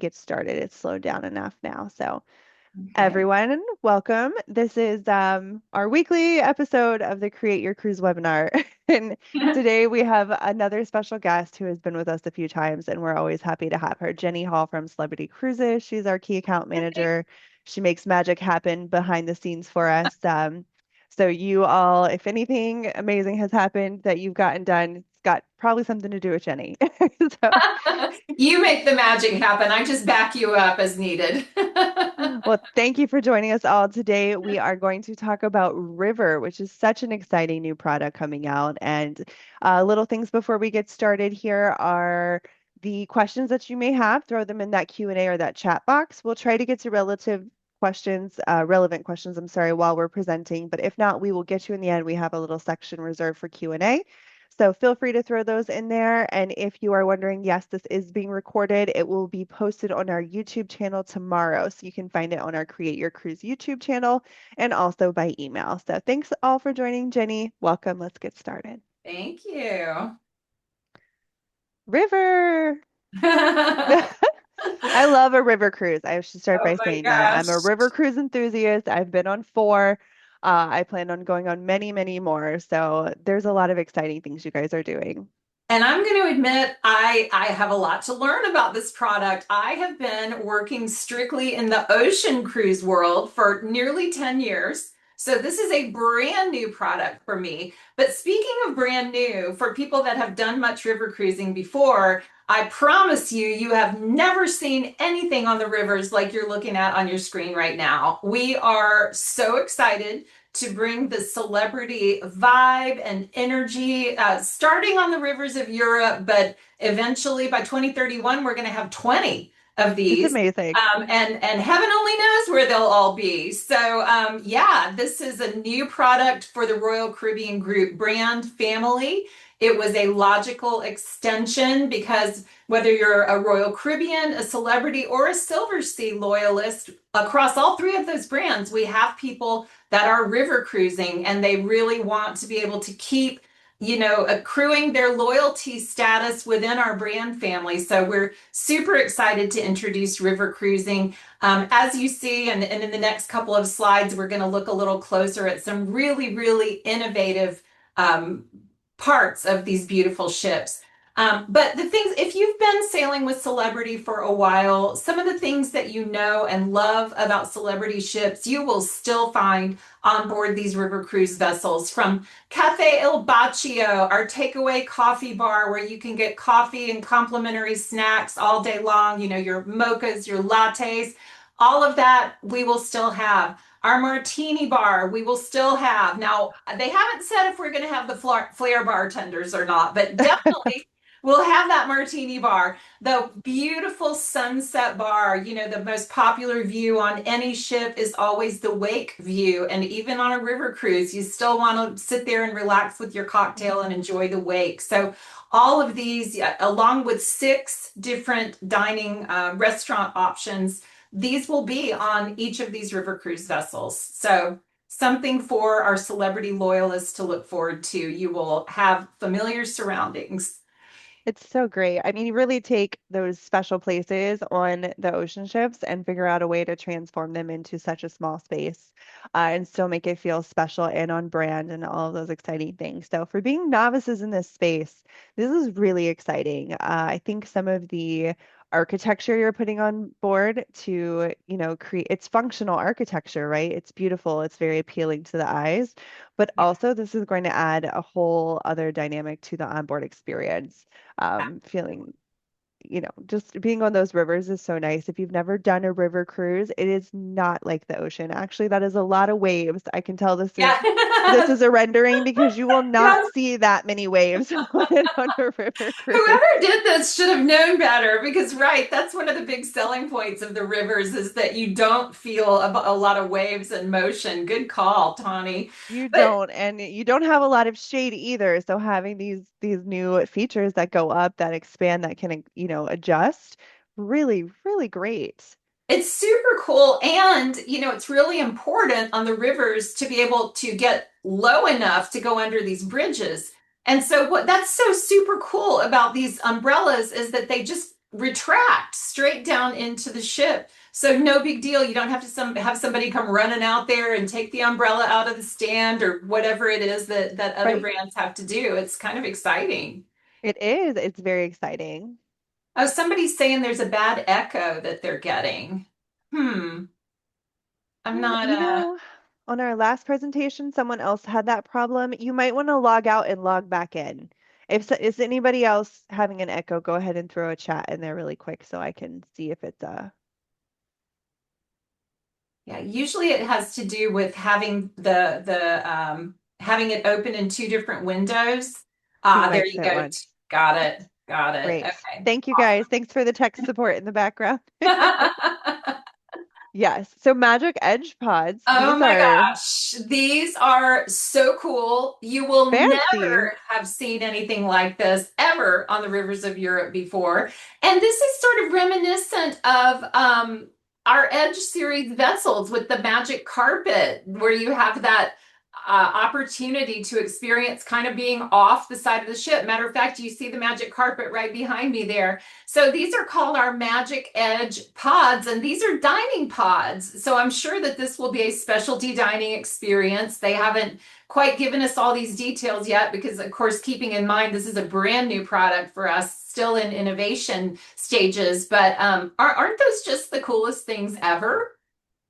get started. It's slowed down enough now. So, Okay. everyone, welcome. This is our weekly episode of the Create Your Cruise webinar. And today we have another special guest who has been with us a few times, and we're always happy to have her, Jenny Hall from Celebrity Cruises. She's our key account manager. She makes magic happen behind the scenes for us. So you all, if anything amazing has happened that you've gotten done, it's got probably something to do with Jenny. So You make the magic happen. I just back you up as needed. well, thank you for joining us all today. We are going to talk about River, which is such an exciting new product coming out. And little things before we get started here are the questions that you may have. Throw them in that Q&A or that chat box. We'll try to get to relevant questions, I'm sorry, while we're presenting. But if not, we will get you in the end. We have a little section reserved for Q&A. So feel free to throw those in there. And if you are wondering, yes, this is being recorded. It will be posted on our YouTube channel tomorrow. So you can find it on our Create Your Cruise YouTube channel and also by email. So thanks all for joining, Jenny. Welcome. Let's get started. Thank you. River. Oh I love a river cruise. I should start by my saying that. I'm a gosh. river cruise enthusiast. I've been on four. I plan on going on many, many more. So there's a lot of exciting things you guys are doing. And I'm going to admit, I have a lot to learn about this product. I have been working strictly in the ocean cruise world for nearly 10 years. So this is a brand new product for me. But speaking of brand new, for people that have done much river cruising before, I promise you, you have never seen anything on the rivers like you're looking at on your screen right now. We are so excited to bring the celebrity vibe and energy, starting on the rivers of Europe, but eventually by 2031, we're going to have 20 of It's these. amazing. And heaven only knows where they'll all be. So, yeah, this is a new product for the Royal Caribbean Group brand family. It was a logical extension because whether you're a Royal Caribbean, a celebrity, or a Silver Sea loyalist, across all three of those brands, we have people that are river cruising and they really want to be able to keep, accruing their loyalty status within our brand family. So we're super excited to introduce river cruising. As you see, and in the next couple of slides, we're going to look a little closer at some really, really innovative um, parts of these beautiful ships. But the things, if you've been sailing with Celebrity for a while, some of the things that you know and love about Celebrity ships, you will still find on board these river cruise vessels. From Cafe Il Baccio, our takeaway coffee bar where you can get coffee and complimentary snacks all day long, your mochas, your lattes, all of that we will still have. Our martini bar, we will still have. Now, they haven't said if we're going to have the flair bartenders or not, but definitely we'll have that martini bar. The beautiful sunset bar, the most popular view on any ship is always the wake view. And even on a river cruise, you still want to sit there and relax with your cocktail and enjoy the wake. So, all of these, along with six different dining restaurant options, these will be on each of these river cruise vessels. So something for our celebrity loyalists to look forward to. You will have familiar surroundings. It's so great. I mean, you really take those special places on the ocean ships and figure out a way to transform them into such a small space, and still make it feel special and on brand and all of those exciting things. So, for being novices in this space, this is really exciting. I think some of the architecture you're putting on board to, create it's functional architecture, right? It's beautiful, it's very appealing to the eyes, but Yeah. also this is going to add a whole other dynamic to the onboard experience. Feeling, just being on those rivers is so nice. If you've never done a river cruise, it is not like the ocean. Actually, that is a lot of waves. I can tell this Yeah. is a rendering because you will not Yeah. see that many waves on a river cruise. Whoever did this should have known better because, right, that's one of the big selling points of the rivers is that you don't feel a lot of waves and motion. Good call, Tawny. You But don't, and you don't have a lot of shade either. So having these new features that go up, that expand, that can, adjust, really, really great. it's super cool. And, it's really important on the rivers to be able to get low enough to go under these bridges. And so what that's so super cool about these umbrellas is that they just retract straight down into the ship. So no big deal. You don't have to have somebody come running out there and take the umbrella out of the stand or whatever it is that other Right. brands have to do. It's kind of exciting. It is. It's very exciting. Oh, somebody's saying there's a bad echo that they're getting. Hmm. I'm Hmm, not on our last presentation, someone else had that problem. You might want to log out and log back in. Is anybody else having an echo, go ahead and throw a chat in there really quick so I can see if it's Yeah, usually it has to do with having the having it open in two different windows. two There mics you at go. once. Got it. Got it. Great. Okay. Thank you guys. Thanks for the tech support in the background. Awesome. Yes. So Magic Edge pods, Oh these my are gosh, these are so cool. You will fancy. never have seen anything like this ever on the rivers of Europe before. And this is sort of reminiscent of our Edge series vessels with the magic carpet, where you have that opportunity to experience kind of being off the side of the ship. Matter of fact, you see the magic carpet right behind me there. So these are called our Magic Edge pods, and these are dining pods. So I'm sure that this will be a specialty dining experience. They haven't quite given us all these details yet because, of course, keeping in mind this is a brand new product for us, still in innovation stages. But aren't those just the coolest things ever?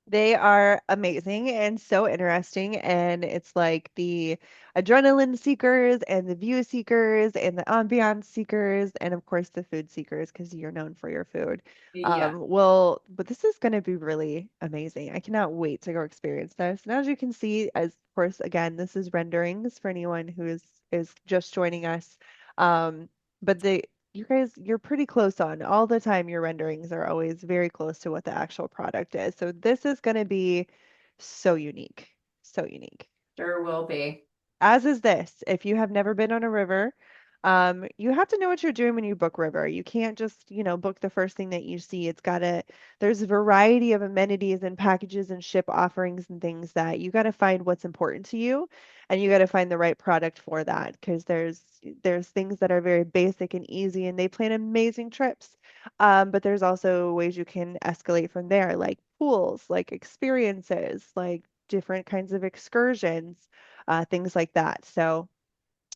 They are amazing and so interesting. And it's like the adrenaline seekers and the view seekers and the ambiance seekers, and of course the food seekers, because you're known for your food. Yeah. But this is going to be really amazing. I cannot wait to go experience this. And as you can see, as of course, again, this is renderings for anyone who is just joining us. Um, but you guys, you're pretty close on. All the time, your renderings are always very close to what the actual product is. So this is going to be so unique. So unique. Sure will be. As is this. If you have never been on a river, you have to know what you're doing when you book river. You can't just, book the first thing that you see. There's a variety of amenities and packages and ship offerings and things that you got to find what's important to you, and you got to find the right product for that because there's things that are very basic and easy and they plan amazing trips. But there's also ways you can escalate from there, like pools, like experiences, like different kinds of excursions, things like that. So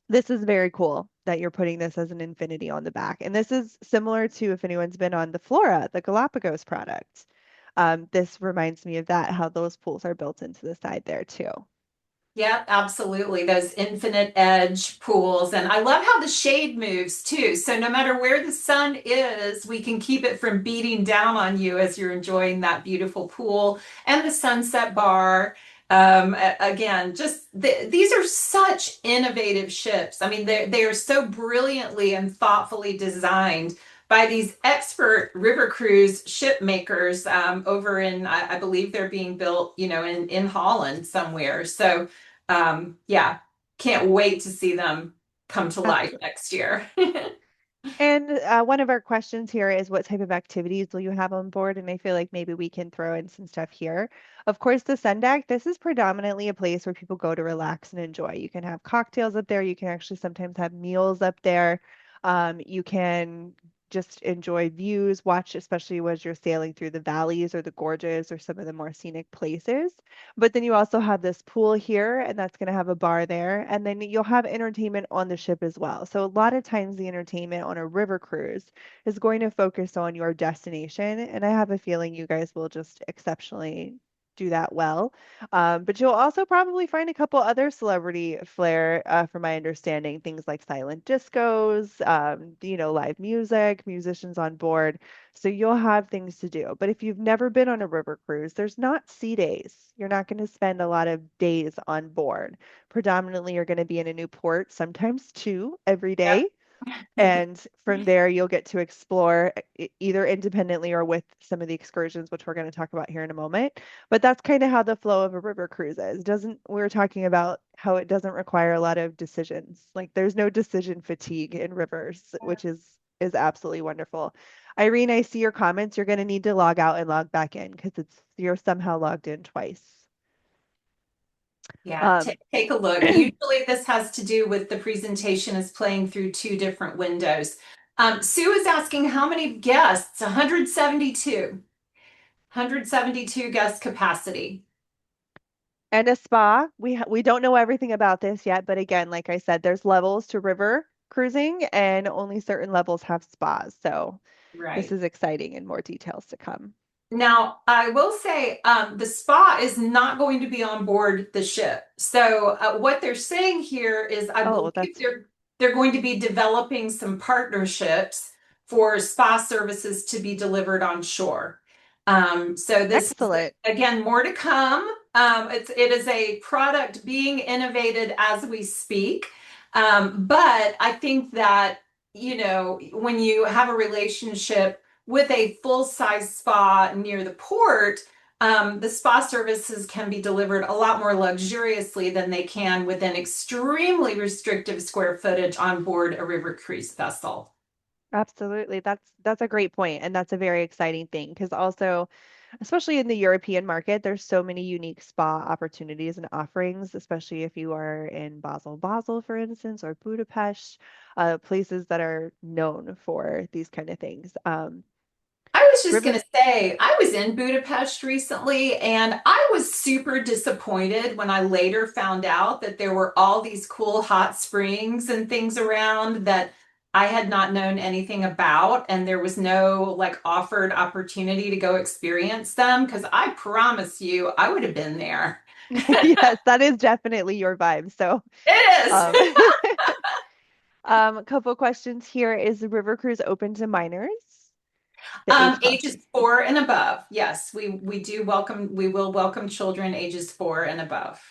this is very cool that you're putting this as an infinity on the back. And this is similar to if anyone's been on the Flora, the Galapagos product. This reminds me of that, how those pools are built into the side there too. Yep, absolutely. Those infinite edge pools. And I love how the shade moves too. So no matter where the sun is, we can keep it from beating down on you as you're enjoying that beautiful pool and the sunset bar. Again, just these are such innovative ships. I mean, they are so brilliantly and thoughtfully designed by these expert river cruise ship makers over in, I believe they're being built, in Holland somewhere. So yeah, can't wait to see them come to life Absolutely. next year. And one of our questions here is what type of activities will you have on board? And I feel like maybe we can throw in some stuff here. Of course, the sun deck, this is predominantly a place where people go to relax and enjoy. You can have cocktails up there. You can actually sometimes have meals up there. You can just enjoy views, watch, especially as you're sailing through the valleys or the gorges or some of the more scenic places. But then you also have this pool here, and that's going to have a bar there. And then you'll have entertainment on the ship as well. So a lot of times the entertainment on a river cruise is going to focus on your destination. And I have a feeling you guys will just exceptionally do that well. But you'll also probably find a couple other celebrity flair, from my understanding, things like silent discos, live music, musicians on board. So you'll have things to do. But if you've never been on a river cruise, there's not sea days. You're not going to spend a lot of days on board. Predominantly, you're going to be in a new port, sometimes two every Yep. day. And from there, you'll get to explore either independently or with some of the excursions, which we're going to talk about here in a moment. But that's kind of how the flow of a river cruise is. Doesn't We were talking about how it doesn't require a lot of decisions. Like there's no decision fatigue in rivers, which is absolutely wonderful. Irene, I see your comments. You're going to need to log out and log back in because it's you're somehow logged in twice. Yeah, Um, take a look. Usually this has to do with the presentation is playing through two different windows. Sue is asking how many guests? 172. 172 guest capacity. And a spa. We don't know everything about this yet, but again, like I said, there's levels to river cruising and only certain levels have spas. So this Right. is exciting and more details to come. Now, I will say the spa is not going to be on board the ship. So, what they're saying here is, I Oh, believe that's they're going to be developing some partnerships for spa services to be delivered on shore. So this is excellent. again more to come. It is a product being innovated as we speak. But I think that when you have a relationship with a full-size spa near the port, the spa services can be delivered a lot more luxuriously than they can with an extremely restrictive square footage on board a river cruise vessel. Absolutely. That's a great point, and that's a very exciting thing because also, especially in the European market, there's so many unique spa opportunities and offerings, especially if you are in Basel, for instance, or Budapest, places that are known for these kind of things. I was just going River, to say, I was in Budapest recently and I was super disappointed when I later found out that there were all these cool hot springs and things around that I had not known anything about. And there was no like offered opportunity to go experience them because I promise you, I would have been there. yes, that is definitely your vibe. So, It is. um, a couple questions here. Is the river cruise open to minors? The age Ages caution. 4 and above. Yes, we will welcome children ages 4 and above.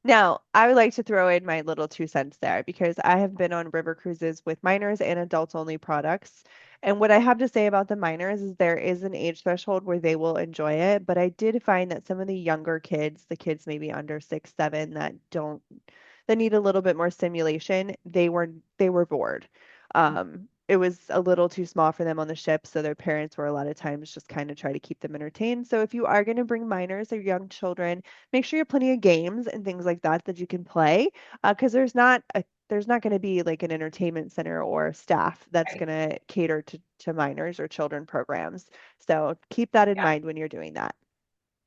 Now, I would like to throw in my little 2 cents there because I have been on river cruises with minors and adults only products. And what I have to say about the minors is there is an age threshold where they will enjoy it. But I did find that some of the younger kids, the kids maybe under 6, 7 that need a little bit more stimulation, they were bored. It was a little too small for them on the ship, so their parents were a lot of times just kind of try to keep them entertained. So if you are going to bring minors or young children, make sure you have plenty of games and things like that that you can play, because there's not going to be like an entertainment center or staff that's Right. going to cater to minors or children programs. So keep that in Yeah. mind when you're doing that.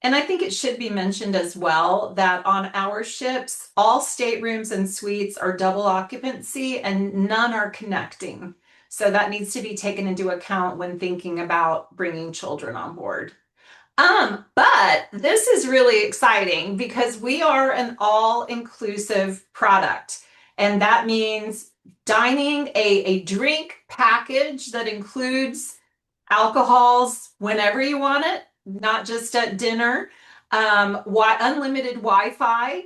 And I think it should be mentioned as well that on our ships, all staterooms and suites are double occupancy and none are connecting. So that needs to be taken into account when thinking about bringing children on board. But this is really exciting because we are an all-inclusive product. And that means dining a drink package that includes alcohols whenever you want it, not just at dinner, unlimited Wi-Fi,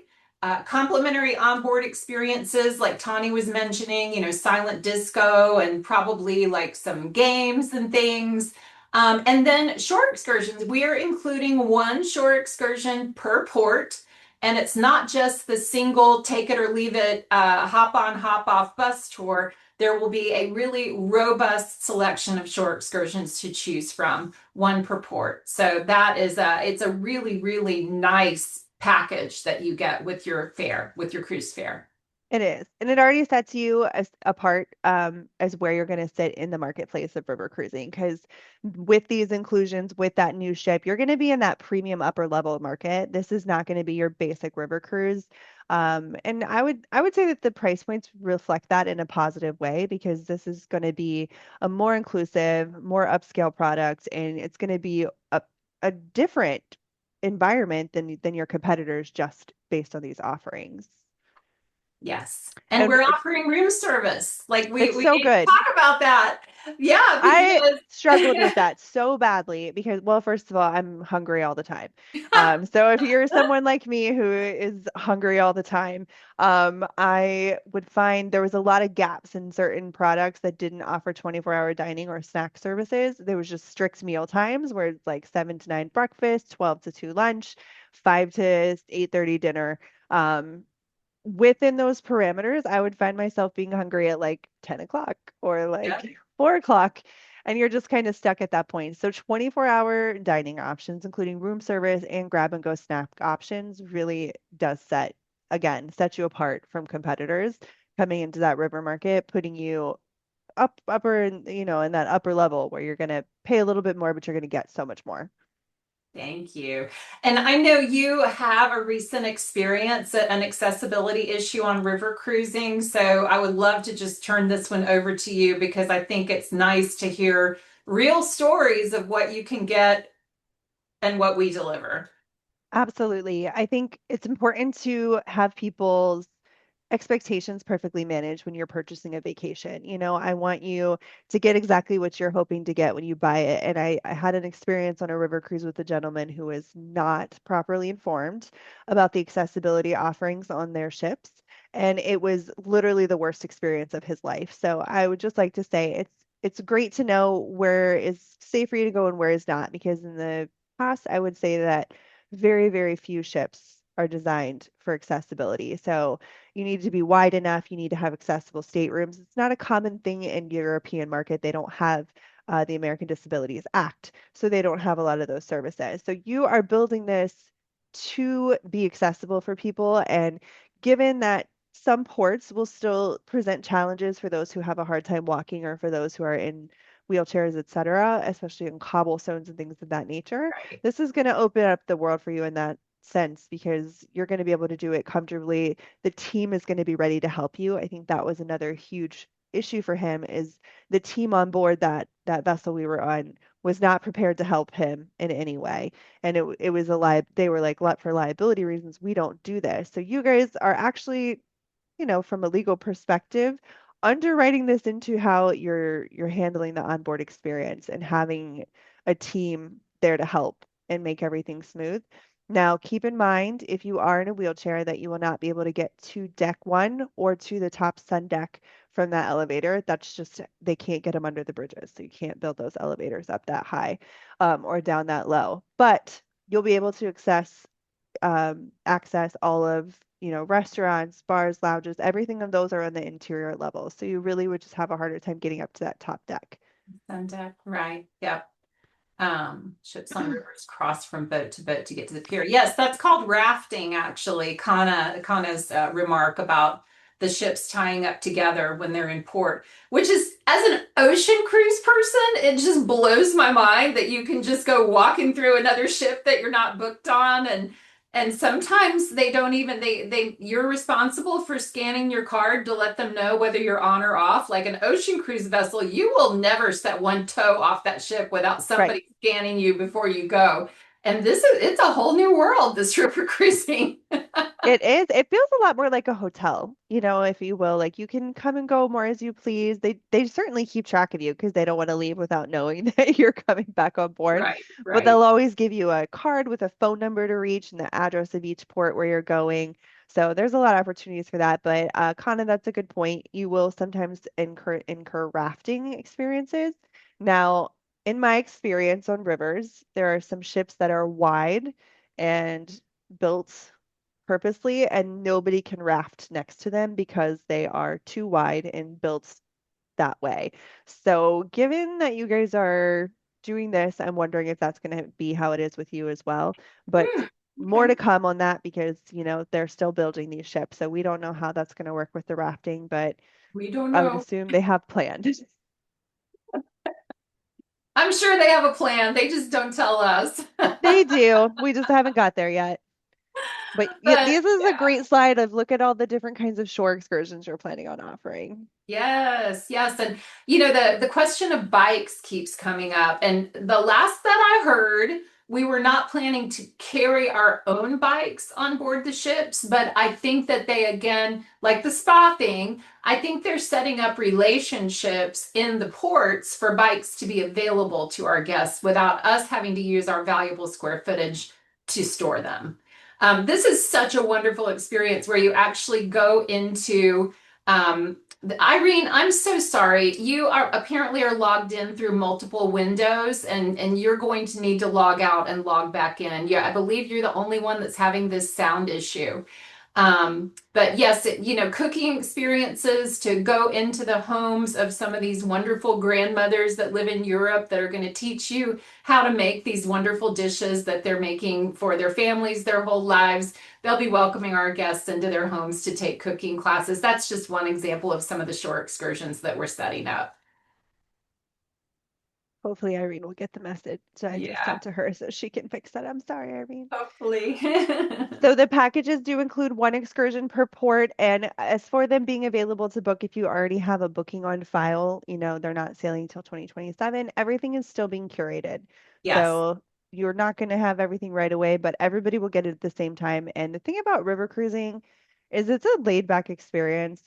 complimentary onboard experiences like Tani was mentioning, silent disco and probably like some games and things. And then shore excursions. We are including one shore excursion per port. And it's not just the single take it or leave it, hop on, hop off bus tour. There will be a really robust selection of shore excursions to choose from, one per port. So it's a really, really nice package that you get with your fare, with your cruise fare. It is. And it already sets you as apart as where you're going to sit in the marketplace of river cruising. Because with these inclusions, with that new ship, you're going to be in that premium upper level market. This is not going to be your basic river cruise. And I would say that the price points reflect that in a positive way because this is going to be a more inclusive, more upscale product, and it's going to be a different environment than your competitors just based on these offerings. Yes. And And we're offering room service. Like it's we so need to good. talk about that. Yeah, I because struggled with that so badly because, well, first of all, I'm hungry all the time. So if you're someone like me who is hungry all the time, I would find there was a lot of gaps in certain products that didn't offer 24-hour dining or snack services. There was just strict meal times where it's like 7 to 9 breakfast, 12 to 2 lunch, 5 to 8:30 dinner. Um, Within those parameters, I would find myself being hungry at like 10 o'clock or yeah, like 4 o'clock. And you're just kind of stuck at that point. So 24-hour dining options, including room service and grab and go snack options, really does set you apart from competitors coming into that river market, putting you upper, in that upper level where you're going to pay a little bit more, but you're going to get so much more. Thank you. And I know you have a recent experience, an accessibility issue on river cruising. So I would love to just turn this one over to you because I think it's nice to hear real stories of what you can get and what we deliver. Absolutely. I think it's important to have people's expectations perfectly managed when you're purchasing a vacation. I want you to get exactly what you're hoping to get when you buy it. And I had an experience on a river cruise with a gentleman who was not properly informed about the accessibility offerings on their ships. And it was literally the worst experience of his life. So I would just like to say it's great to know where is safe for you to go and where is not, because in the past, I would say that very, very few ships are designed for accessibility. So you need to be wide enough. You need to have accessible staterooms. It's not a common thing in European market. They don't have the American Disabilities Act, so they don't have a lot of those services. So you are building this to be accessible for people. And given that some ports will still present challenges for those who have a hard time walking or for those who are in wheelchairs, et cetera, especially in cobblestones and things of that nature, Right. this is going to open up the world for you in that sense because you're going to be able to do it comfortably. The team is going to be ready to help you. I think that was another huge issue for him is the team on board that vessel we were on was not prepared to help him in any way. And it was they were like, for liability reasons, we don't do this. So you guys are actually, from a legal perspective, underwriting this into how you're handling the onboard experience and having a team there to help and make everything smooth. Now, keep in mind if you are in a wheelchair that you will not be able to get to deck one or to the top sun deck from that elevator. That's just they can't get them under the bridges, so you can't build those elevators up that high or down that low. But you'll be able to access all of, restaurants, bars, lounges, everything of those are on the interior level. So you really would just have a harder time getting up to that top deck. Sun deck, right. Yep. Ships on rivers cross from boat to boat to get to the pier. Yes, that's called rafting, actually. Kana's remark about the ships tying up together when they're in port, which is, as an ocean cruise person, it just blows my mind that you can just go walking through another ship that you're not booked on, and sometimes they don't even you're responsible for scanning your card to let them know whether you're on or off. Like an ocean cruise vessel, you will never set one toe off that ship without Right. somebody scanning you before you go. And it's a whole new world, this river cruising. It is. It feels a lot more like a hotel, if you will. Like you can come and go more as you please. They certainly keep track of you because they don't want to leave without knowing that you're coming back on board. Right, But right. they'll always give you a card with a phone number to reach and the address of each port where you're going. So there's a lot of opportunities for that. But Kana, that's a good point. You will sometimes incur rafting experiences. Now, in my experience on rivers, there are some ships that are wide and built purposely, and nobody can raft next to them because they are too wide and built that way. So, given that you guys are doing this, I'm wondering if that's going to be how it is with you as well. But Hmm, more okay. to come on that because, they're still building these ships. So, we don't know how that's going to work with the rafting, but We don't I would know. assume they have planned. I'm sure they have a plan. They just don't tell us. They do. We just haven't got there yet. But yeah, But this is a yeah. great slide of look at all the different kinds of shore excursions you're planning on offering. Yes, yes. And the question of bikes keeps coming up. And the last that I heard, we were not planning to carry our own bikes on board the ships, but I think that they again, like the spa thing, I think they're setting up relationships in the ports for bikes to be available to our guests without us having to use our valuable square footage to store them. This is such a wonderful experience where you actually go into Irene, I'm so sorry. You are apparently are logged in through multiple windows and you're going to need to log out and log back in. Yeah, I believe you're the only one that's having this sound issue. But yes, cooking experiences to go into the homes of some of these wonderful grandmothers that live in Europe that are going to teach you how to make these wonderful dishes that they're making for their families their whole lives. They'll be welcoming our guests into their homes to take cooking classes. That's just one example of some of the shore excursions that we're setting up. Hopefully Irene will get the message that I just Yeah, sent to her so she can fix that. I'm sorry, Irene. hopefully. So the packages do include one excursion per port, and as for them being available to book, if you already have a booking on file, they're not sailing until 2027. Everything is still being curated. Yes, So you're not going to have everything right away, but everybody will get it at the same time. And the thing about river cruising is it's a laid back experience.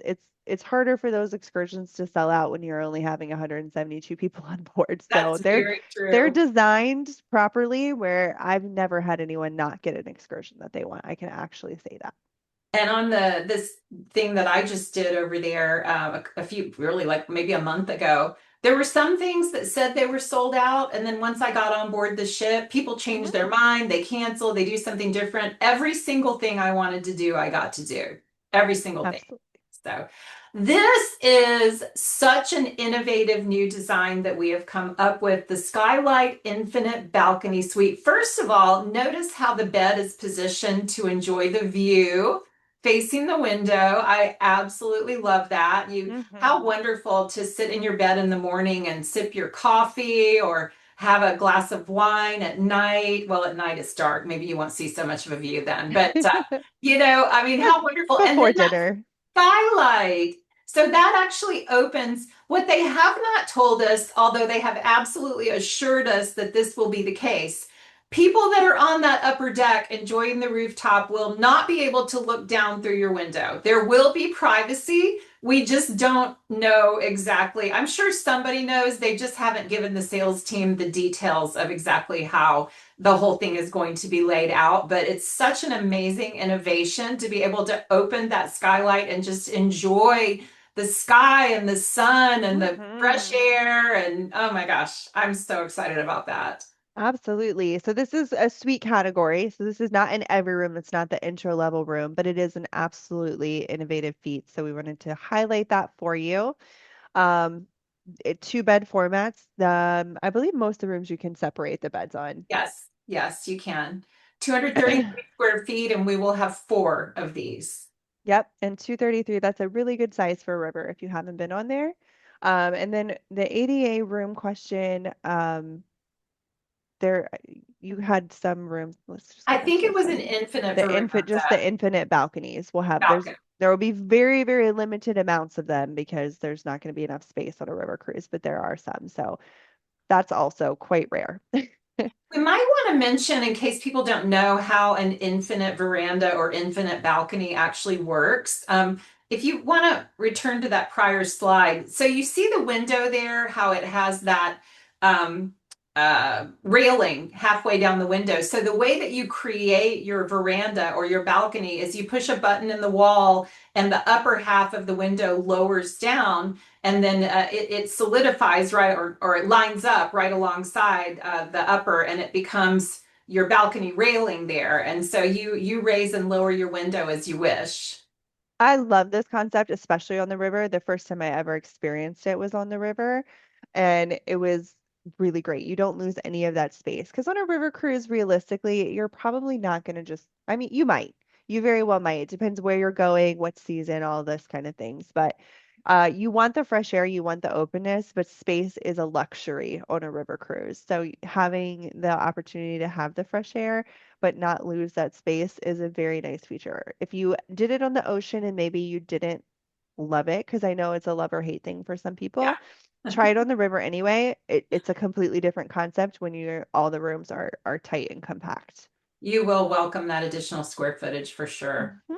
It's harder for those excursions to sell out when you're only having 172 people on board. So that's very they're true. designed properly where I've never had anyone not get an excursion that they want. I can actually say that. And on this thing that I just did over there, a few really like maybe a month ago, there were some things that said they were sold out, and then once I got on board the ship, people change Hmm. their mind, they cancel, they do something different. Every single thing I wanted to do, I got to do. Every single thing. Absolutely. So this is such an innovative new design that we have come up with, the Skylight Infinite Balcony Suite. First of all, notice how the bed is positioned to enjoy the view facing the window. I absolutely love that. How Hmm. wonderful to sit in your bed in the morning and sip your coffee or have a glass of wine at night. Well, at night it's dark. Maybe you won't see so much of a view then, but I mean, But how wonderful. And then before that dinner. skylight. So that actually opens. What they have not told us, although they have absolutely assured us that this will be the case, people that are on that upper deck enjoying the rooftop will not be able to look down through your window. There will be privacy. We just don't know exactly. I'm sure somebody knows. They just haven't given the sales team the details of exactly how the whole thing is going to be laid out. But it's such an amazing innovation to be able to open that skylight and just enjoy the sky and the sun and the fresh Hmm. air. And oh my gosh, I'm so excited about that. Absolutely. So this is a suite category. So this is not in every room. It's not the intro level room, but it is an absolutely innovative feat. So we wanted to highlight that for you. Um, two bed formats. I believe most of the rooms you can separate the beds on. Yes, yes, you can. 233 square feet, and we will have four of these. Yep, and 233, that's a really good size for a river if you haven't been on there. And then the ADA room question, there you had some rooms. Let's just I go back think to it this was an one. infinite The infant, just veranda the infinite balconies will have balcony. there will be very, very limited amounts of them because there's not going to be enough space on a river cruise, but there are some. So that's also quite rare. We might want to mention, in case people don't know how an infinite veranda or infinite balcony actually works. If you want to return to that prior slide, so you see the window there, how it has that um, railing halfway down the window. So the way that you create your veranda or your balcony is you push a button in the wall and the upper half of the window lowers down and then it solidifies right or it lines up right alongside the upper and it becomes your balcony railing there. And so you raise and lower your window as you wish. I love this concept, especially on the river. The first time I ever experienced it was on the river, and it was really great. You don't lose any of that space because on a river cruise, realistically, you're probably not going to I mean, you might. You very well might. It depends where you're going, what season, all this kind of things. But you want the fresh air, you want the openness, but space is a luxury on a river cruise. So having the opportunity to have the fresh air but not lose that space is a very nice feature. If you did it on the ocean and maybe you didn't love it, because I know it's a love or hate thing for some people, Yeah. try it on the river anyway. It's a completely different concept when all the rooms are tight and compact. You will welcome that additional square footage for sure. Mhm.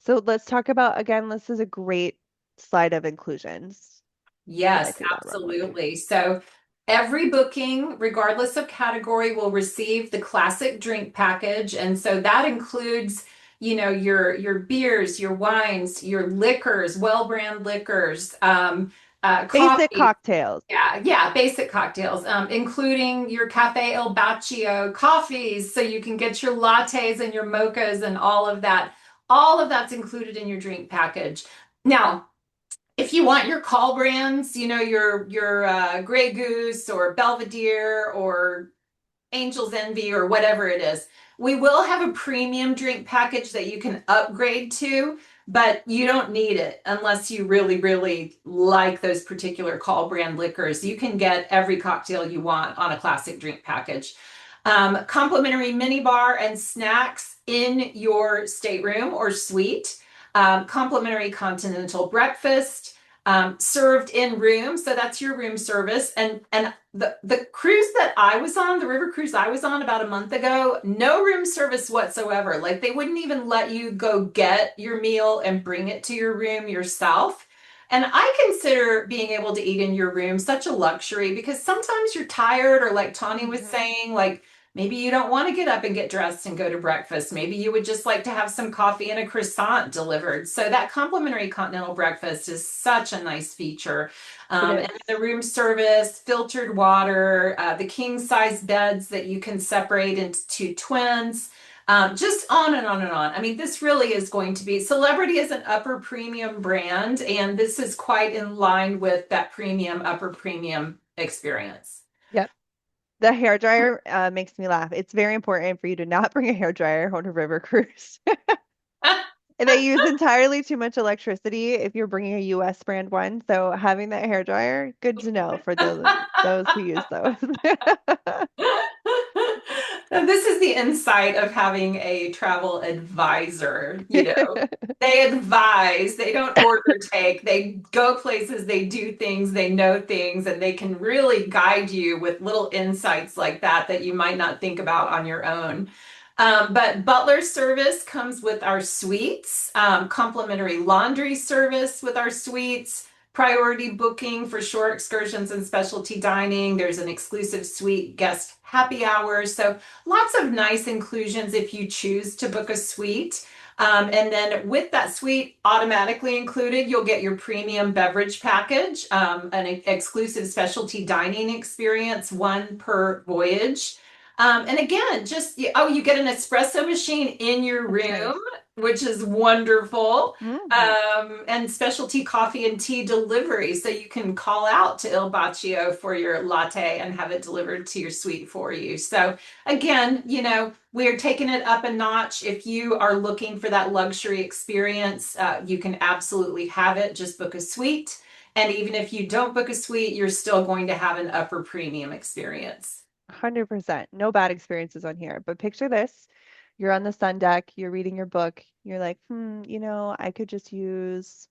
So let's talk about again, this is a great slide of inclusions. Did I Yes, do that wrong way? absolutely. So every booking, regardless of category, will receive the classic drink package. And so that includes, your beers, your wines, your liquors, well-brand liquors, Basic coffee. cocktails. Yeah, yeah, basic cocktails, including your Cafe El Baccio coffees, so you can get your lattes and your mochas and all of that. All of that's included in your drink package. Now, if you want your call brands, your Grey Goose or Belvedere or Angel's Envy or whatever it is, we will have a premium drink package that you can upgrade to. but you don't need it unless you really, really like those particular call brand liquors. You can get every cocktail you want on a classic drink package. Complimentary mini bar and snacks in your stateroom or suite. Complimentary continental breakfast served in room. So that's your room service. And the cruise that I was on, the river cruise I was on about a month ago, no room service whatsoever. Like they wouldn't even let you go get your meal and bring it to your room yourself. And I consider being able to eat in your room such a luxury because sometimes you're tired, or like Tawny was Hmm. saying, like maybe you don't want to get up and get dressed and go to breakfast. Maybe you would just like to have some coffee and a croissant delivered. So that complimentary continental breakfast is such a nice feature. It And is. the room service, filtered water, the king size beds that you can separate into twins. Just on and on and on. I mean, this really is going to be, Celebrity is an upper premium brand, and this is quite in line with that premium, upper premium experience. Yep. The hair dryer makes me laugh. It's very important for you to not bring a hair dryer on a river cruise. They use entirely too much electricity if you're bringing a US brand one. So having that hair dryer, good to know for those who use those. This is the insight of having a travel advisor, you know. They advise, they don't order take, they go places, they do things, they know things, and they can really guide you with little insights like that that you might not think about on your own. But butler service comes with our suites, complimentary laundry service with our suites, priority booking for shore excursions and specialty dining. There's an exclusive suite guest happy hour. So lots of nice inclusions if you choose to book a suite. And then with that suite automatically included, you'll get your premium beverage package, an exclusive specialty dining experience, one per voyage. And again, just, oh, you get an espresso machine in your That's room, nice. which is wonderful. Hmm. And specialty coffee and tea delivery. So you can call out to Il Baccio for your latte and have it delivered to your suite for you. So again, you know, we're taking it up a notch. If you are looking for that luxury experience, you can absolutely have it. Just book a suite. And even if you don't book a suite, you're still going to have an upper premium experience. 100%. No bad experiences on here. But picture this. You're on the sun deck, you're reading your book. You're like, I could just use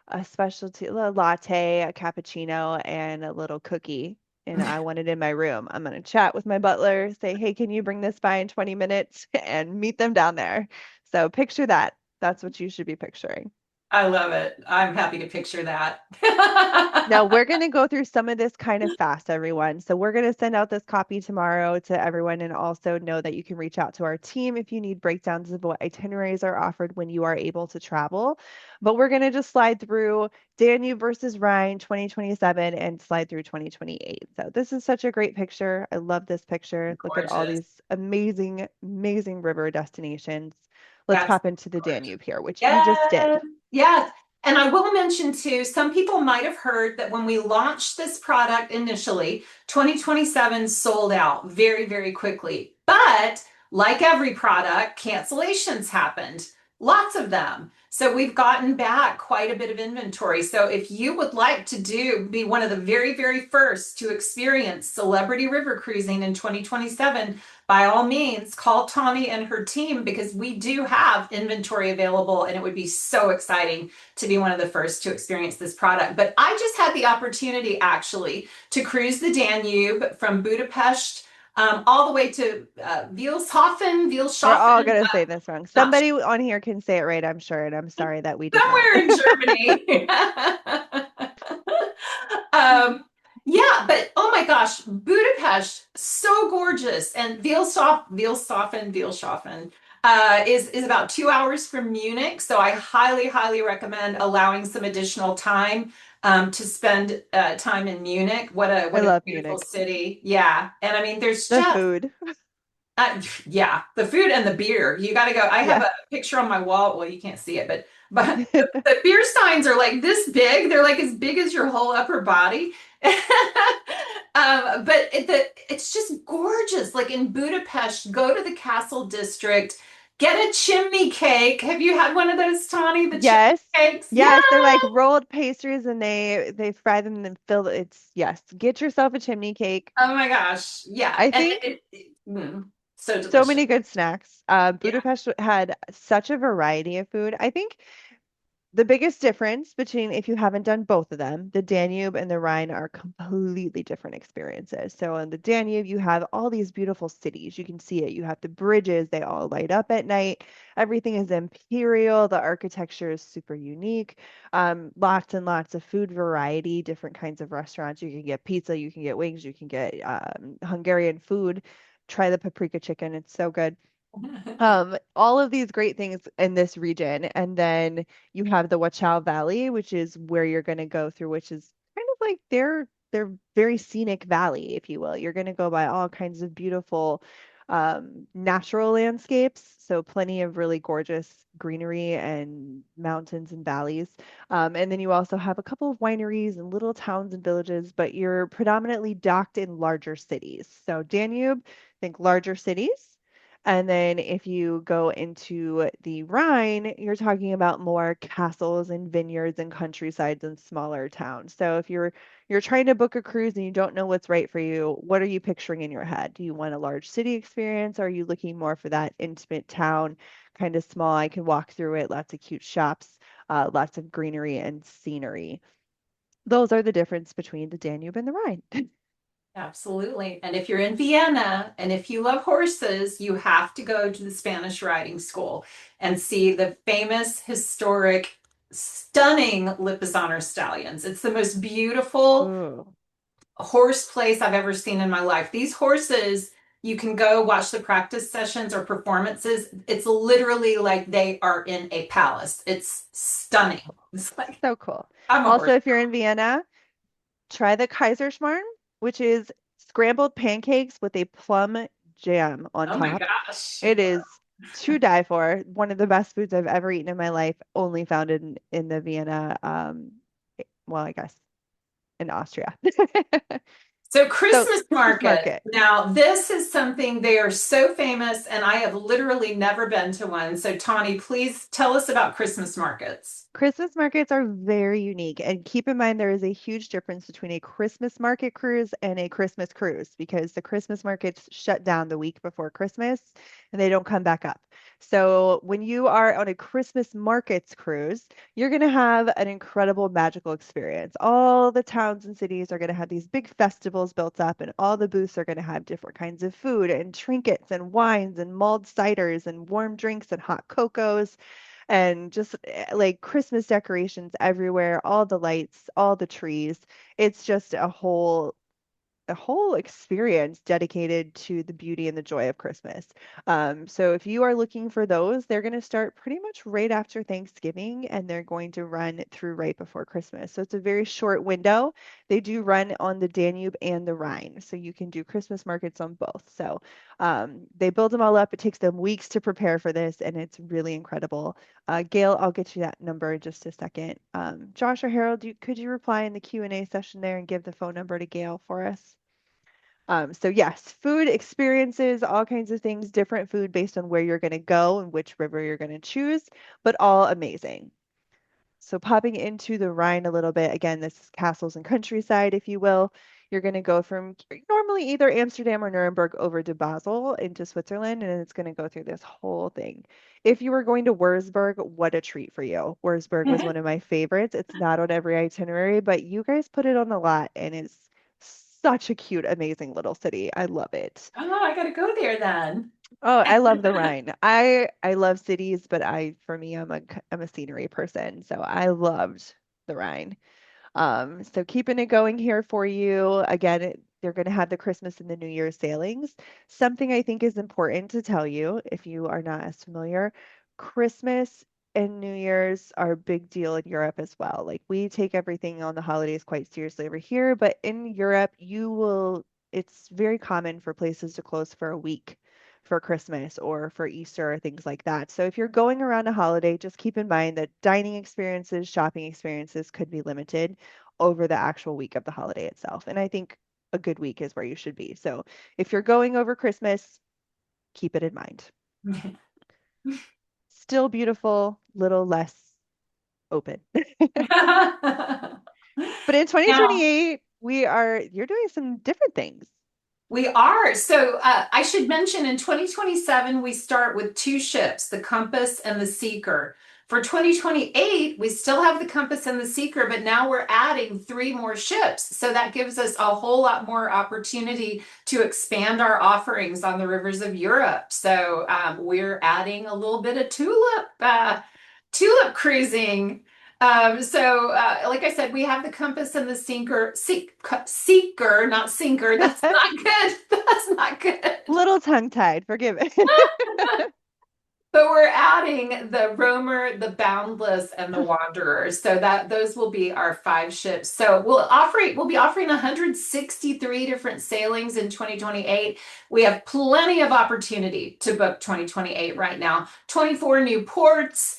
a specialty a latte, a cappuccino, and a little cookie. And I want it in my room. I'm going to chat with my butler, say, hey, can you bring this by in 20 minutes and meet them down there? So picture that. That's what you should be picturing. I love it. I'm happy to picture that. Now, we're going to go through some of this kind of fast, everyone. So, we're going to send out this copy tomorrow to everyone and also know that you can reach out to our team if you need breakdowns of what itineraries are offered when you are able to travel. But we're going to just slide through Danube versus Rhine 2027 and slide through 2028. So, this is such a great picture. I love this picture. Look at all Gorgeous. these amazing, amazing river destinations. Let's That's pop into the gorgeous. Danube here, which we just Yes, did. yes. And I will mention too, some people might have heard that when we launched this product initially, 2027 sold out very, very quickly. But like every product, cancellations happened, lots of them. So we've gotten back quite a bit of inventory. So if you would like to be one of the very, very first to experience celebrity river cruising in 2027, by all means, call Tawny and her team because we do have inventory available and it would be so exciting to be one of the first to experience this product. But I just had the opportunity actually to cruise the Danube from Budapest all the way to We're all Wilshofen, gonna say this wrong. not Somebody on here can say it right, I'm sure, and I'm sorry that we did not. somewhere in Germany. um, yeah, but oh my gosh, Budapest, so gorgeous, and Wilshofen is about 2 hours from Munich. So I highly, highly recommend allowing some additional time to spend time in Munich. I What a love beautiful Munich. city. Yeah, and I mean, there's The just food. yeah, the food and the beer. You got to go. I have Yeah. a picture on my wall. Well, you can't see it, but the beer steins are like this big. They're like as big as your whole upper body. But it's just gorgeous. Like in Budapest, go to the castle district. Get a chimney cake. Have you had one of those, Tawny? The chimney Yes. cakes? Yeah. Yes, they're like rolled pastries and they fry them and fill it's yes. Get yourself a chimney cake. Oh my gosh. Yeah. I And think so so delicious. many good snacks. Yeah. Budapest had such a variety of food. I think the biggest difference between if you haven't done both of them, the Danube and the Rhine are completely different experiences. So on the Danube, you have all these beautiful cities. You can see it. You have the bridges, they all light up at night. Everything is imperial. The architecture is super unique. Lots and lots of food variety, different kinds of restaurants. You can get pizza, you can get wings, you can get Hungarian food. Try the paprika chicken, it's so good. All of these great things in this region. And then you have the Wachau Valley, which is where you're going to go through, which is kind of like their very scenic valley, if you will. You're going to go by all kinds of beautiful natural landscapes. So plenty of really gorgeous greenery and mountains and valleys. And then you also have a couple of wineries and little towns and villages, but you're predominantly docked in larger cities. So Danube, think larger cities. And then if you go into the Rhine, you're talking about more castles and vineyards and countrysides and smaller towns. So if you're trying to book a cruise and you don't know what's right for you, what are you picturing in your head? Do you want a large city experience? Or are you looking more for that intimate town, kind of small? I can walk through it, lots of cute shops, lots of greenery and scenery. Those are the difference between the Danube and the Rhine. Absolutely. And if you're in Vienna and if you love horses, you have to go to the Spanish riding school and see the famous, historic, stunning Lipizzaner stallions. It's the most beautiful Ooh, horse place I've ever seen in my life. These horses, you can go watch the practice sessions or performances. It's literally like they are in a palace. It's so stunning. cool. It's like, So cool. I'm a Also, horse if you're girl. in Vienna, try the Kaiserschmarrn, which is scrambled pancakes with a plum jam on Oh my top. gosh. It is to die for. One of the best foods I've ever eaten in my life, only found in the Vienna, well, I guess in Austria. So So Christmas Christmas market. market. Now, this is something they are so famous, and I have literally never been to one. So, Tawny, please tell us about Christmas markets. Christmas markets are very unique. And keep in mind, there is a huge difference between a Christmas market cruise and a Christmas cruise because the Christmas markets shut down the week before Christmas and they don't come back up. So when you are on a Christmas markets cruise, you're going to have an incredible magical experience. All the towns and cities are going to have these big festivals built up, and all the booths are going to have different kinds of food and trinkets and wines and mulled ciders and warm drinks and hot cocos and just like Christmas decorations everywhere, all the lights, all the trees. It's just a whole experience dedicated to the beauty and the joy of Christmas. So if you are looking for those, they're going to start pretty much right after Thanksgiving and they're going to run through right before Christmas. So it's a very short window. They do run on the Danube and the Rhine. So you can do Christmas markets on both. So they build them all up. It takes them weeks to prepare for this and it's really incredible. Gail, I'll get you that number in just a second. Josh or Harold, could you reply in the Q&A session there and give the phone number to Gail for us? So yes, food experiences, all kinds of things, different food based on where you're going to go and which river you're going to choose, but all amazing. So popping into the Rhine a little bit, again, this is castles and countryside, if you will. You're going to go from normally either Amsterdam or Nuremberg over to Basel into Switzerland, and it's going to go through this whole thing. If you were going to Würzburg, what a treat for you. Würzburg was one of my favorites. It's not on every itinerary, but you guys put it on a lot, and it's such a cute, amazing little city. I love it. Oh, I gotta go there then. Oh, I love the Rhine. I love cities, but for me, I'm a scenery person, so I loved the Rhine. So keeping it going here for you. Again, they're going to have the Christmas and the New Year sailings. Something I think is important to tell you if you are not as familiar, Christmas and New Year's are a big deal in Europe as well. Like we take everything on the holidays quite seriously over here, but in Europe, it's very common for places to close for a week for Christmas or for Easter or things like that. So if you're going around a holiday, just keep in mind that dining experiences, shopping experiences could be limited over the actual week of the holiday itself. And I think a good week is where you should be. So if you're going over Christmas, keep it in mind. Still beautiful, little less open. But in Now, 2028, you're doing some different things. we are. So I should mention in 2027, we start with two ships, the Compass and the Seeker. For 2028, we still have the Compass and the Seeker, but now we're adding three more ships. So that gives us a whole lot more opportunity to expand our offerings on the rivers of Europe. So we're adding a little bit of tulip cruising. Like I said, we have the compass and the seeker, not sinker. That's not good. That's not good. Little tongue-tied, forgive it. But we're adding the roamer, the boundless, and the wanderer. So that those will be our five ships. So we'll be offering 163 different sailings in 2028. We have plenty of opportunity to book 2028 right now. 24 new ports.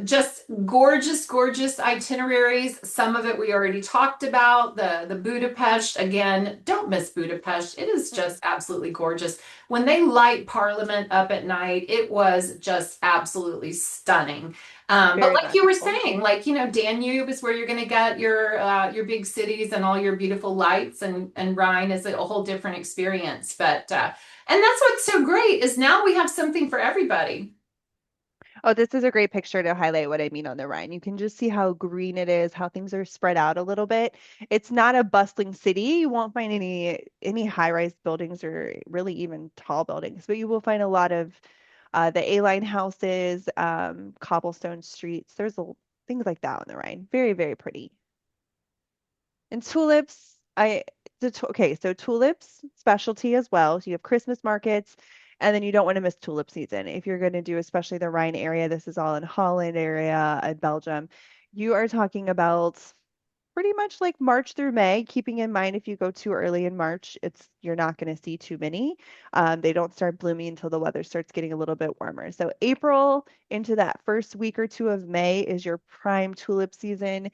Just gorgeous, gorgeous itineraries. Some of it we already talked about. The Budapest, again, don't miss Budapest. It is just absolutely gorgeous. When they light Parliament up at night, it was just absolutely stunning. But Very like you were magical. saying, Danube is where you're going to get your big cities and all your beautiful lights, and Rhine is a whole different experience. And that's what's so great is now we have something for everybody. Oh, this is a great picture to highlight what I mean on the Rhine. You can just see how green it is, how things are spread out a little bit. It's not a bustling city. You won't find any high-rise buildings or really even tall buildings, but you will find a lot of the A-line houses, cobblestone streets. Things like that on the Rhine. Very, very pretty. And tulips, okay, so tulips specialty as well. So you have Christmas markets, and then you don't want to miss tulip season. If you're going to do, especially the Rhine area, this is all in Holland area and Belgium. You are talking about pretty much like March through May, keeping in mind if you go too early in March, you're not going to see too many. They don't start blooming until the weather starts getting a little bit warmer. So April into that first week or two of May is your prime tulip season.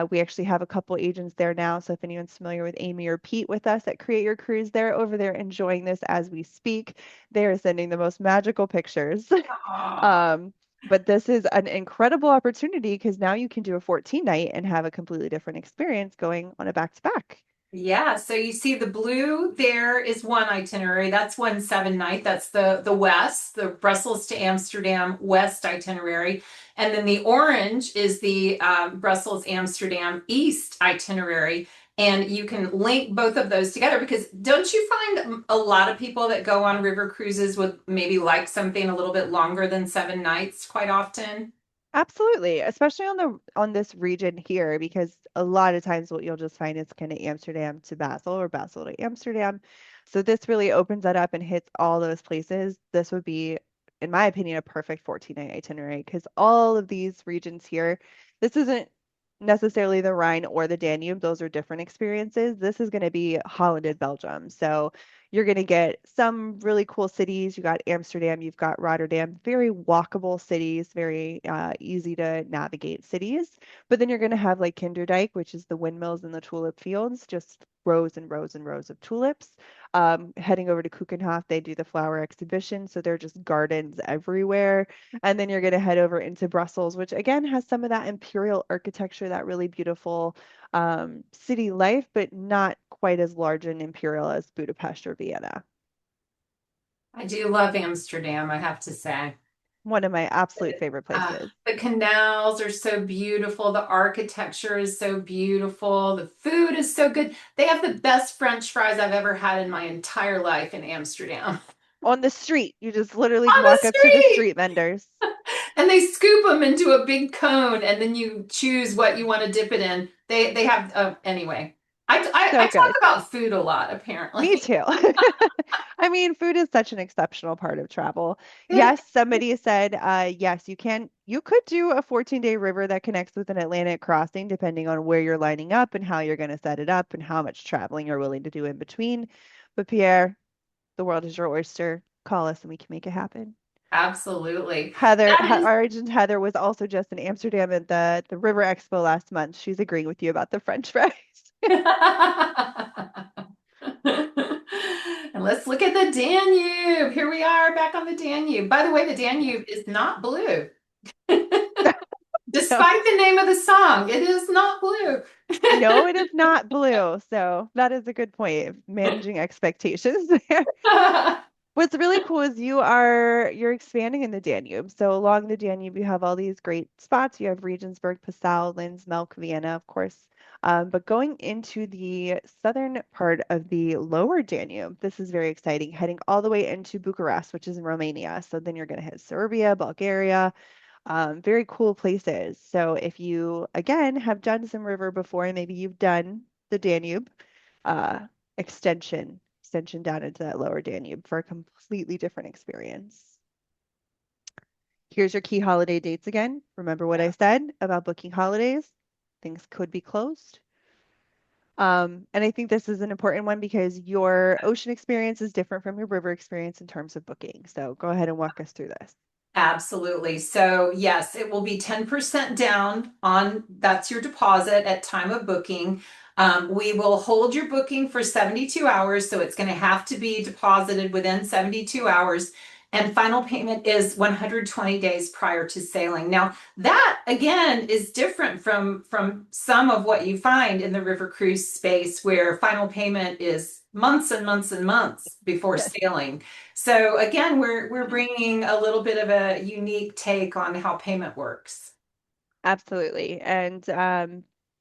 We actually have a couple agents there now. So if anyone's familiar with Amy or Pete with us at Create Your Cruise, they're over there enjoying this as we speak. They are sending the most magical pictures. Aw. Um, but this is an incredible opportunity because now you can do a 14 night and have a completely different experience going on a back to back. Yeah, so you see the blue there is one itinerary. That's 1 7 night. That's the west, the Brussels to Amsterdam west itinerary. And then the orange is the Brussels Amsterdam east itinerary. And you can link both of those together because don't you find a lot of people that go on river cruises would maybe like something a little bit longer than 7 nights quite often? Absolutely, especially on this region here, because a lot of times what you'll just find is kind of Amsterdam to Basel or Basel to Amsterdam. So this really opens that up and hits all those places. This would be, in my opinion, a perfect 14-night itinerary because all of these regions here, this isn't necessarily the Rhine or the Danube. Those are different experiences. This is going to be Holland and Belgium. So you're going to get some really cool cities. You got Amsterdam, you've got Rotterdam, very walkable cities, very easy to navigate cities. But then you're going to have like Kinderdijk, which is the windmills and the tulip fields, just rows and rows and rows of tulips. Heading over to Kuchenhof, they do the flower exhibition, so they're just gardens everywhere. And then you're going to head over into Brussels, which again has some of that imperial architecture, that really beautiful city life, but not quite as large and imperial as Budapest or Vienna. I do love Amsterdam, I have to say. One of my absolute favorite places. The canals are so beautiful. The architecture is so beautiful. The food is so good. They have the best French fries I've ever had in my entire life in Amsterdam. On the street, you just literally On the walk up to the street! street vendors. And they scoop them into a big cone, and then you choose what you want to dip it in. They have, anyway. I So talk good. about food a lot, Me apparently. too. I mean, food is such an exceptional part of travel. It, Yes, somebody said, yes, you could do a 14-day river that connects with an Atlantic crossing, depending on where you're lining up and how you're going to set it up and how much traveling you're willing to do in between. But Pierre, the world is your oyster. Call us and we can make it happen. absolutely. Heather, That is our agent Heather was also just in Amsterdam at the River Expo last month. She's agreeing with you about the French fries. and Let's look at the Danube. Here we are back on the Danube. By the way, the Danube is not blue. No, Despite the name of the song, it is not blue. no, it is not blue. So that is a good point. Managing expectations there. What's really cool is you're expanding in the Danube. So along the Danube, you have all these great spots. You have Regensburg, Passau, Linz, Melk, Vienna, of course. But going into the southern part of the lower Danube, this is very exciting, heading all the way into Bucharest, which is in Romania. So then you're going to hit Serbia, Bulgaria, very cool places. So if you, again, have done some river before, maybe you've done the Danube, uh, extension down into that lower Danube for a completely different experience. Here's your key holiday dates again. Remember what I said about booking holidays? Things could be closed. And I think this is an important one because your ocean experience is different from your river experience in terms of booking. So go ahead and walk us through this. Absolutely. So yes, it will be 10% down on that's your deposit at time of booking. We will hold your booking for 72 hours, so it's going to have to be deposited within 72 hours. And final payment is 120 days prior to sailing. Now, that again is different from some of what you find in the river cruise space, where final payment is months and months and months before Yes. sailing. So again, we're bringing a little bit of a unique take on how payment works. Absolutely. And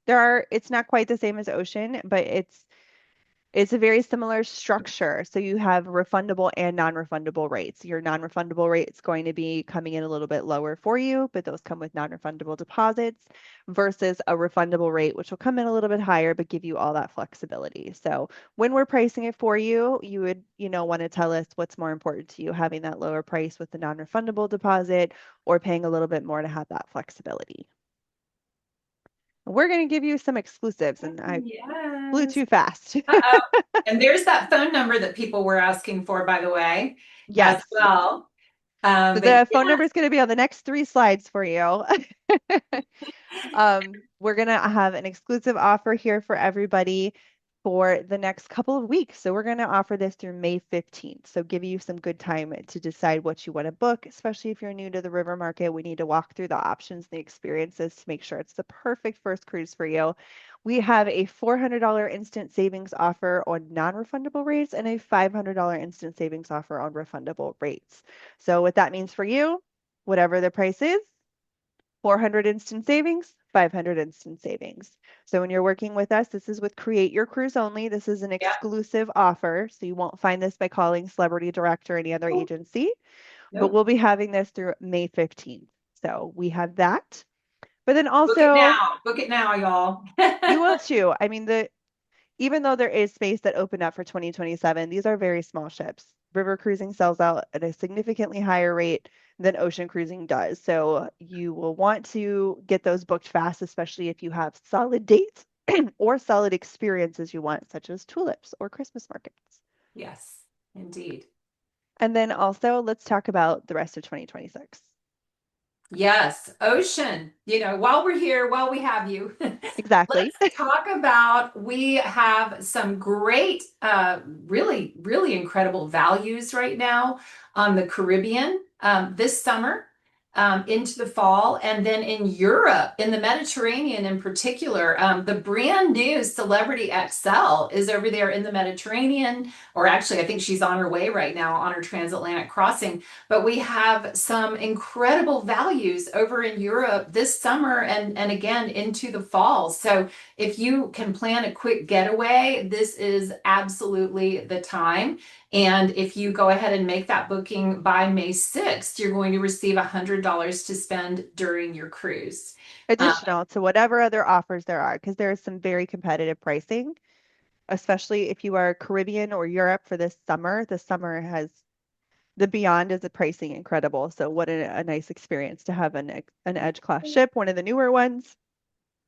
it's not quite the same as ocean, but it's a very similar structure. So you have refundable and non-refundable rates. Your non-refundable rate is going to be coming in a little bit lower for you, but those come with non-refundable deposits versus a refundable rate, which will come in a little bit higher, but give you all that flexibility. So when we're pricing it for you, you would, want to tell us what's more important to you, having that lower price with the non-refundable deposit or paying a little bit more to have that flexibility. We're going to give you some exclusives, and I flew Yes. too fast. Uh-oh. And there's that phone number that people were asking for, by the way, as Yes. well. So But the phone number is going to be on the next three slides for you. We're going to have an exclusive offer here for everybody for the next couple of weeks. So we're going to offer this through May 15th. So give you some good time to decide what you want to book, especially if you're new to the river market. We need to walk through the options, the experiences to make sure it's the perfect first cruise for you. We have a $400 instant savings offer on non-refundable rates and a $500 instant savings offer on refundable rates. So what that means for you, whatever the price is, 400 instant savings, 500 instant savings. So when you're working with us, this is with Create Your Cruise only. This is an yeah, exclusive offer. So you won't find this by calling Celebrity Direct or any other nope, agency, but nope. we'll be having this through May 15th. So we have that. But then Book it also, now. Book it now, y'all. you will too. I mean, even though there is space that opened up for 2027, these are very small ships. River cruising sells out at a significantly higher rate than ocean cruising does. So you will want to get those booked fast, especially if you have solid dates or solid experiences you want, such as tulips or Christmas markets. Yes, indeed. And then also, let's talk about the rest of 2026. Yes, ocean. While we're here, while we have you, Exactly. let's talk about we have some great, really, really incredible values right now on the Caribbean this summer into the fall. And then in Europe, in the Mediterranean in particular, the brand new Celebrity XL is over there in the Mediterranean, or actually, I think she's on her way right now on her transatlantic crossing. But we have some incredible values over in Europe this summer and again into the fall. So if you can plan a quick getaway, this is absolutely the time. And if you go ahead and make that booking by May 6th, you're going to receive $100 to spend during your cruise. Uh, Additional to whatever other offers there are, because there is some very competitive pricing, especially if you are Caribbean or Europe for this summer. The summer has the Beyond is the pricing incredible. So what a nice experience to have an Edge class ship, one of the newer ones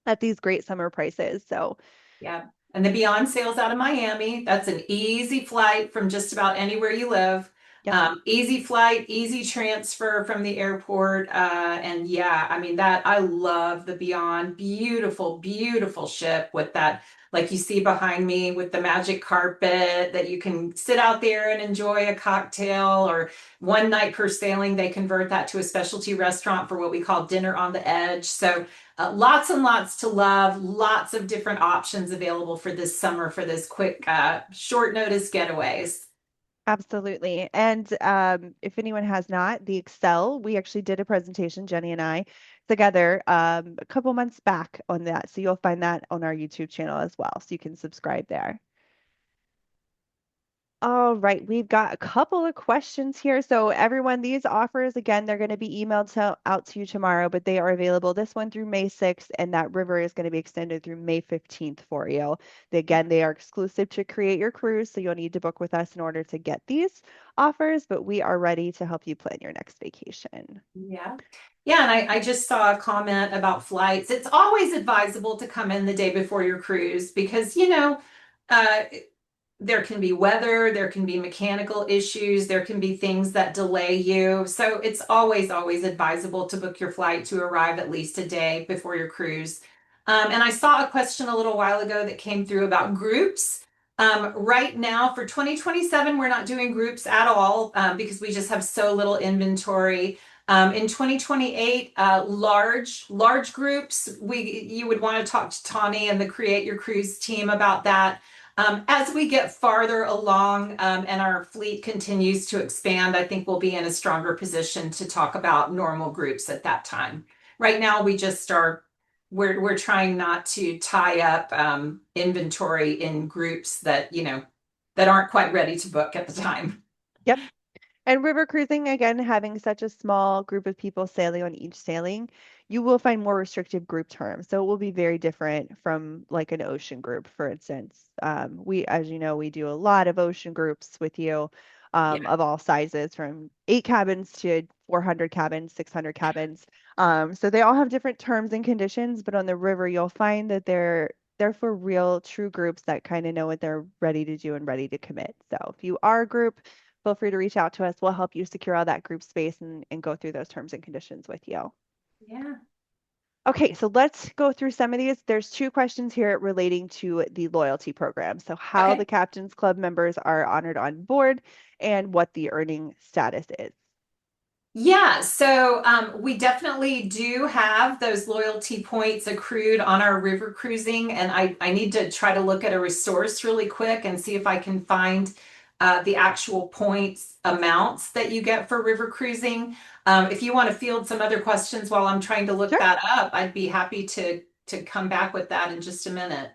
at these great summer prices. So yeah. And the Beyond sails out of Miami. That's an easy flight from just about anywhere you live. Yep. Easy flight, easy transfer from the airport. And yeah, I mean, that I love the Beyond. Beautiful, beautiful ship with that, like you see behind me with the magic carpet that you can sit out there and enjoy a cocktail, or one night per sailing, they convert that to a specialty restaurant for what we call dinner on the edge. So lots and lots to love, lots of different options available for this summer for this quick, short notice getaways. Absolutely. And if anyone has not, the Excel, we actually did a presentation, Jenny and I, together a couple months back on that. So you'll find that on our YouTube channel as well. So you can subscribe there. All right, we've got a couple of questions here. So everyone, these offers, again, they're going to be out to you tomorrow, but they are available this one through May 6th, and that river is going to be extended through May 15th for you. Again, they are exclusive to Create Your Cruise, so you'll need to book with us in order to get these offers, but we are ready to help you plan your next vacation. Yeah. Yeah, and I just saw a comment about flights. It's always advisable to come in the day before your cruise because, uh, there can be weather, there can be mechanical issues, there can be things that delay you. So it's always, always advisable to book your flight to arrive at least a day before your cruise. And I saw a question a little while ago that came through about groups. Right now for 2027, we're not doing groups at all because we just have so little inventory. In 2028, large groups, you would want to talk to Tawny and the Create Your Cruise team about that. As we get farther along and our fleet continues to expand, I think we'll be in a stronger position to talk about normal groups at that time. Right now, we just are we're trying not to tie up inventory in groups that that aren't quite ready to book at the time. Yep. And river cruising, again, having such a small group of people sailing on each sailing, you will find more restrictive group terms. So it will be very different from like an ocean group, for instance. As you know, we do a lot of ocean groups with you Yeah, of all sizes, from 8 cabins to 400 cabins, 600 cabins. So they all have different terms and conditions, but on the river, you'll find that they're for real, true groups that kind of know what they're ready to do and ready to commit. So if you are a group, feel free to reach out to us. We'll help you secure all that group space and go through those terms and conditions with you. yeah. Okay, so let's go through some of these. There's two questions here relating to the loyalty program. So how the Okay. Captain's Club members are honored on board and what the earning status is. Yeah, so we definitely do have those loyalty points accrued on our river cruising, and I need to try to look at a resource really quick and see if I can find the actual points amounts that you get for river cruising. If you want to field some other questions while I'm trying to look Sure, that up, I'd be happy to come back with that in just a minute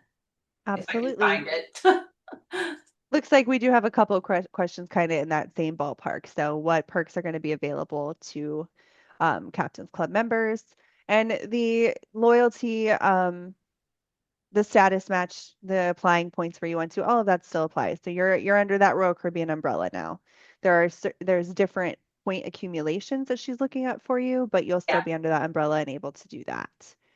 if I can absolutely. find it. Looks like we do have a couple of questions kind of in that same ballpark. So what perks are going to be available to Captain's Club members? And the loyalty the status match, the applying points where you want to, all of that still applies. So you're under that Royal Caribbean umbrella now. There's different point accumulations that she's looking at for you, but you'll still Yeah. be under that umbrella and able to do that.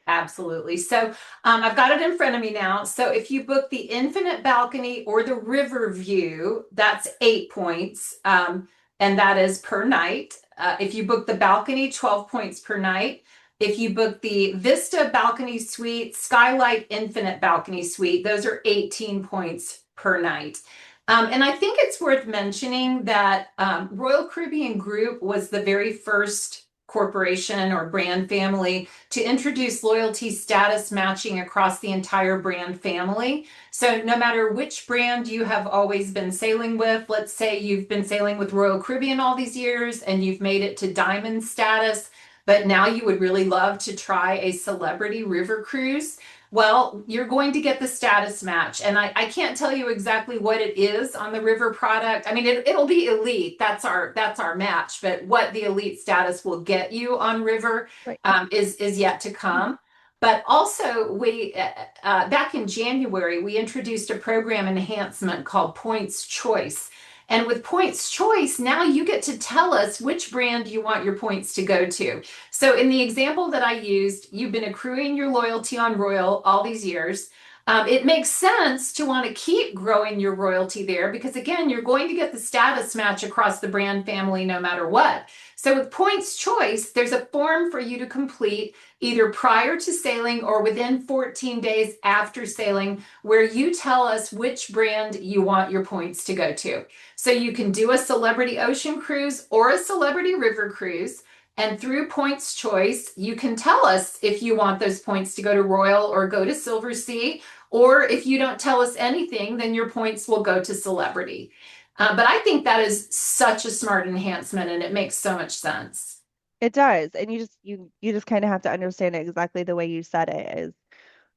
Absolutely. So I've got it in front of me now. So if you book the Infinite Balcony or the River View, that's 8 points, and that is per night. If you book the balcony, 12 points per night. If you book the Vista Balcony Suite, Skylight Infinite Balcony Suite, those are 18 points per night. And I think it's worth mentioning that Royal Caribbean Group was the very first corporation or brand family to introduce loyalty status matching across the entire brand family. So no matter which brand you have always been sailing with, let's say you've been sailing with Royal Caribbean all these years and you've made it to diamond status, but now you would really love to try a celebrity river cruise. Well, you're going to get the status match. And I can't tell you exactly what it is on the river product. I mean, it'll be elite. That's our match. But what the elite status will get you on river Right. is yet to come. But also, we back in January, we introduced a program enhancement called Points Choice. And with Points Choice, now you get to tell us which brand you want your points to go to. So in the example that I used, you've been accruing your loyalty on Royal all these years. It makes sense to want to keep growing your royalty there because, again, you're going to get the status match across the brand family no matter what. So, with Points Choice, there's a form for you to complete either prior to sailing or within 14 days after sailing, where you tell us which brand you want your points to go to. So, you can do a celebrity ocean cruise or a celebrity river cruise. And through Points Choice, you can tell us if you want those points to go to Royal or go to Silver Sea, or if you don't tell us anything, then your points will go to celebrity. But I think that is such a smart enhancement and it makes so much sense. It does. And you just kind of have to understand it exactly the way you said it is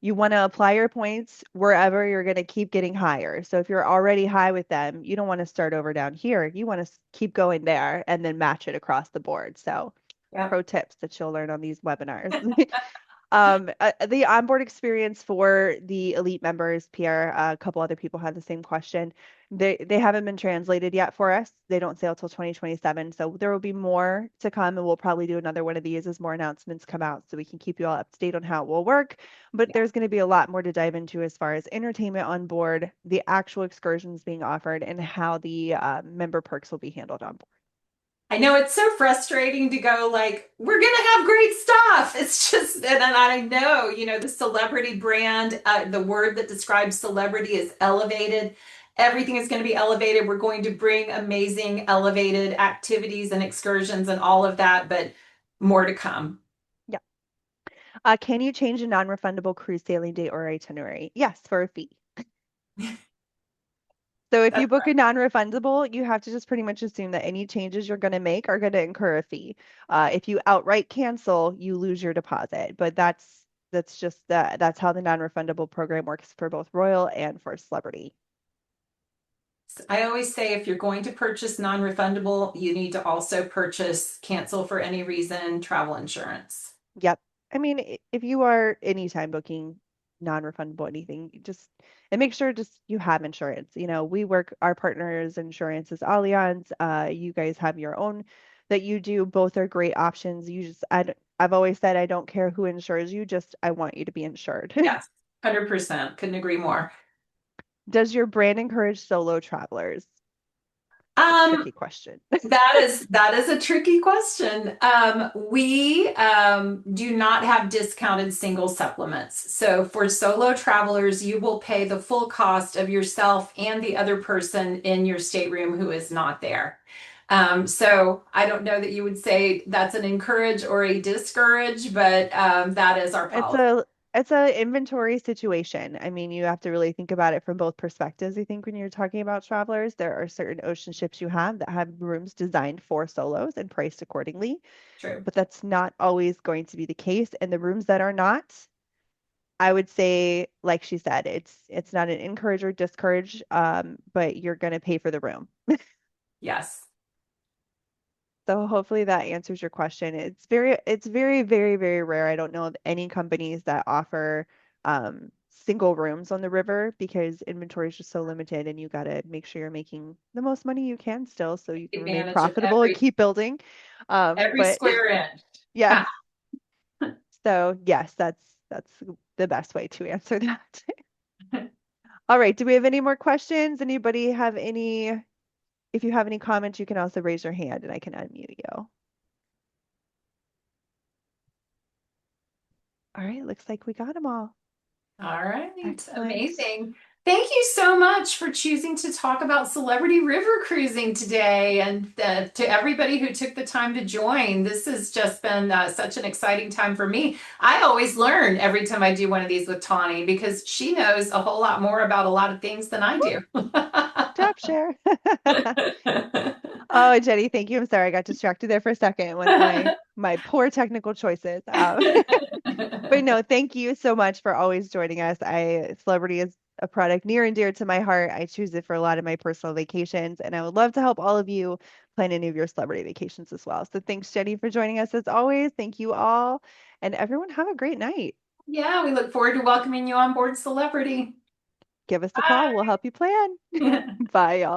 you want to apply your points wherever you're going to keep getting higher. So if you're already high with them, you don't want to start over down here. You want to keep going there and then match it across the board. So Yeah. pro tips that you'll learn on these webinars. The onboard experience for the elite members, Pierre, a couple other people had the same question. They haven't been translated yet for us. They don't sail till 2027, so there will be more to come, and we'll probably do another one of these as more announcements come out, so we can keep you all up to date on how it will work. But Yeah. there's going to be a lot more to dive into as far as entertainment on board, the actual excursions being offered, and how the member perks will be handled on board. I know it's so frustrating to go like, we're gonna have great stuff. It's just, and I know, the celebrity brand, the word that describes celebrity is elevated. Everything is going to be elevated. We're going to bring amazing elevated activities and excursions and all of that, but more to come. Yeah. Can you change a non-refundable cruise sailing date or itinerary? Yes, for a fee. So if you book a non-refundable, you have to just pretty much assume that any changes you're going to make are going to incur a fee. If you outright cancel, you lose your deposit. But that's just that's how the non-refundable program works for both Royal and for Celebrity. I always say if you're going to purchase non-refundable, you need to also purchase cancel for any reason travel insurance. Yep. I mean, if you are anytime booking non-refundable anything, you just and make sure just you have insurance. We work our partners insurance is Allianz. You guys have your own that you do. Both are great options. I've always said I don't care who insures you, just I want you to be insured. Yes, 100%. Couldn't agree more. Does your brand encourage solo travelers? That's a Um, tricky question. that is a tricky question. We do not have discounted single supplements. So for solo travelers, you will pay the full cost of yourself and the other person in your stateroom who is not there. So I don't know that you would say that's an encourage or a discourage, but that is our It's policy. a it's a inventory situation. I mean, you have to really think about it from both perspectives. I think when you're talking about travelers, there are certain ocean ships you have that have rooms designed for solos and priced accordingly, True. but that's not always going to be the case. And the rooms that are not, I would say, like she said, it's not an encourage or discourage, but you're going to pay for the room. Yes. So hopefully that answers your question. It's very, very, very rare. I don't know of any companies that offer single rooms on the river because inventory is just so limited and you got to make sure you're making the most money you can still so you can remain Advantage of profitable and keep building. every But square inch. yeah, Ha. so yes, that's the best way to answer that. All right, do we have any more questions? Anybody have any? If you have any comments, you can also raise your hand and I can unmute you. All right, looks like we got them all. All right, Excellent. amazing. Thank you so much for choosing to talk about celebrity river cruising today and to everybody who took the time to join. This has just been such an exciting time for me. I always learn every time I do one of these with Tawny because she knows a whole lot more about a lot of things than I do. Good job, Cher. Oh, Jenny, thank you. I'm sorry, I got distracted there for a second with my poor technical choices. But no, thank you so much for always joining us. Celebrity is a product near and dear to my heart. I choose it for a lot of my personal vacations, and I would love to help all of you plan any of your celebrity vacations as well. So thanks, Jenny, for joining us as always. Thank you all, and everyone have a great night. Yeah, we look forward to welcoming you on board Celebrity. Give us a call. We'll help you plan. Bye. Bye, y'all.